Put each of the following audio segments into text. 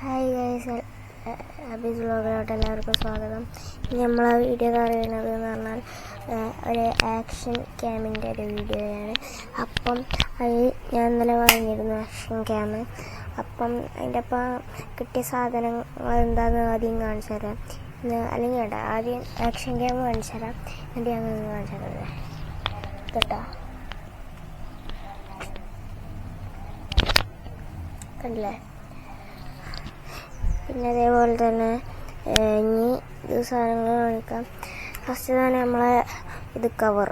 Hi guys, അബീസ് വ്ലോഗിലോട്ട് എല്ലാവർക്കും സ്വാഗതം. നമ്മൾ ആ വീഡിയോ പറയുന്നത് എന്ന് പറഞ്ഞാൽ ഒരു ആക്ഷൻ ക്യാമിൻ്റെ ഒരു വീഡിയോയാണ്. അപ്പം അത് ഞാൻ ഇന്നലെ വാങ്ങിയിരുന്നു ആക്ഷൻ ക്യാം. അപ്പം അതിൻ്റെ ഒപ്പം കിട്ടിയ സാധനങ്ങൾ എന്താണെന്ന് ആദ്യം കാണിച്ചു തരാം. അല്ലെങ്കിൽ വേണ്ട, ആദ്യം ആക്ഷൻ ക്യാം കാണിച്ചു തരാം, എന്നിട്ട് ഞങ്ങൾ കാണിച്ചു തരാം കേട്ടോ. കണ്ടില്ലേ? പിന്നെ അതേപോലെ തന്നെ ഇനി ഇത് സാധനങ്ങൾ കാണിക്കാം. ഫസ്റ്റ് തന്നെ നമ്മളെ ഇത് കവർ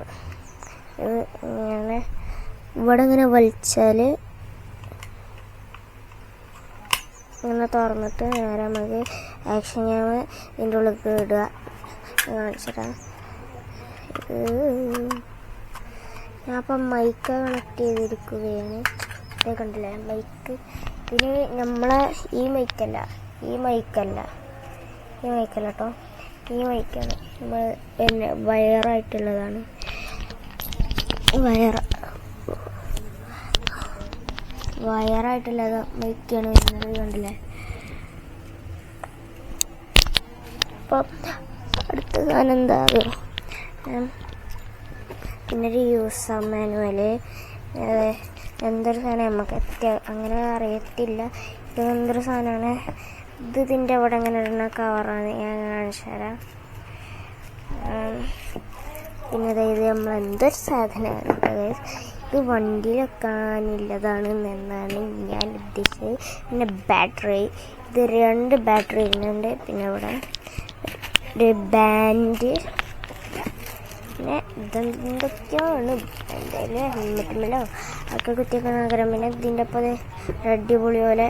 ഇത് ഇങ്ങനെ ഇവിടെ ഇങ്ങനെ വലിച്ചാൽ ഇങ്ങനെ തുറന്നിട്ട് നേരെ നമുക്ക് ആക്ഷൻ ക്യാം ഇതിൻ്റെ ഉള്ളിൽ ഇടുക. കാണിച്ചിട്ടാ ഞാൻ അപ്പം മൈക്ക് കണക്ട് ചെയ്തിരിക്കുകയാണ്. ഇത് കണ്ടില്ലേ മൈക്ക്? ഇതിന് നമ്മളെ ഈ മൈക്കല്ല കേട്ടോ, ഈ മൈക്കാണ് നമ്മൾ പിന്നെ വയറായിട്ടുള്ളതാണ്. വയറായിട്ടുള്ളത് മൈക്കാണ് വരുന്നത്, കണ്ടില്ലേ? അപ്പം അടുത്ത സാധനം എന്താ? പിന്നെ ഒരു യൂസർ മാനുവല്. എന്തൊരു സാധനം നമുക്ക് അങ്ങനെ അറിയത്തില്ല. ഇത് എന്തൊരു സാധനമാണ് ഇത്? ഇതിൻ്റെ അവിടെ അങ്ങനെ ഇടുന്ന കവറാണ്, ഞാൻ കാണിച്ചു തരാം. പിന്നെ അതായത് നമ്മൾ എന്തൊരു സാധനമാണ് ഇത് വണ്ടിയിൽ വെക്കാനുള്ളതാണ് എന്നാണ് ഞാൻ ഉദ്ദേശിച്ചത്. പിന്നെ ബാറ്ററി, ഇത് 2 ബാറ്ററി ഇരുന്നുണ്ട്. പിന്നെ ഇവിടെ ഒരു ബാൻഡ്, പിന്നെ ഇതെന്തൊക്കെയാണ് എന്തായാലും ഹെൽമെറ്റുമല്ലോ ഒക്കെ കുത്തിയൊക്കെ നഗരം. പിന്നെ ഇതിൻ്റെ ഒപ്പം അടിപൊളി പോലെ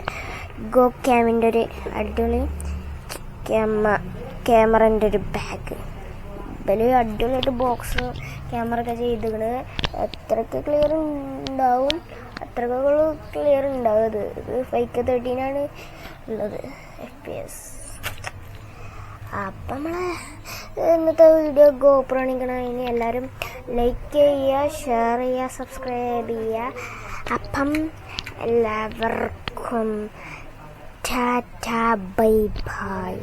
ഗോ ക്യാമിൻ്റെ ഒരു അടിപൊളി ക്യാമറൻ്റെ ഒരു ബാഗ്. ഇതിൽ അടിപൊളിയായിട്ട് ബോക്സ് ക്യാമറ ഒക്കെ ചെയ്തിട്ട് എത്രയൊക്കെ ക്ലിയർ ഉണ്ടാവും ഇത് 5K13 ഉള്ളത് FPS. അപ്പം നമ്മളെ ഇന്നത്തെ വീഡിയോ GoPro കാണിക്കണമെങ്കിൽ എല്ലാവരും ലൈക്ക് ചെയ്യുക, ഷെയർ ചെയ്യുക, സബ്സ്ക്രൈബ് ചെയ്യുക. അപ്പം എല്ലാവർക്കും ടാറ്റ ബൈ ബൈ.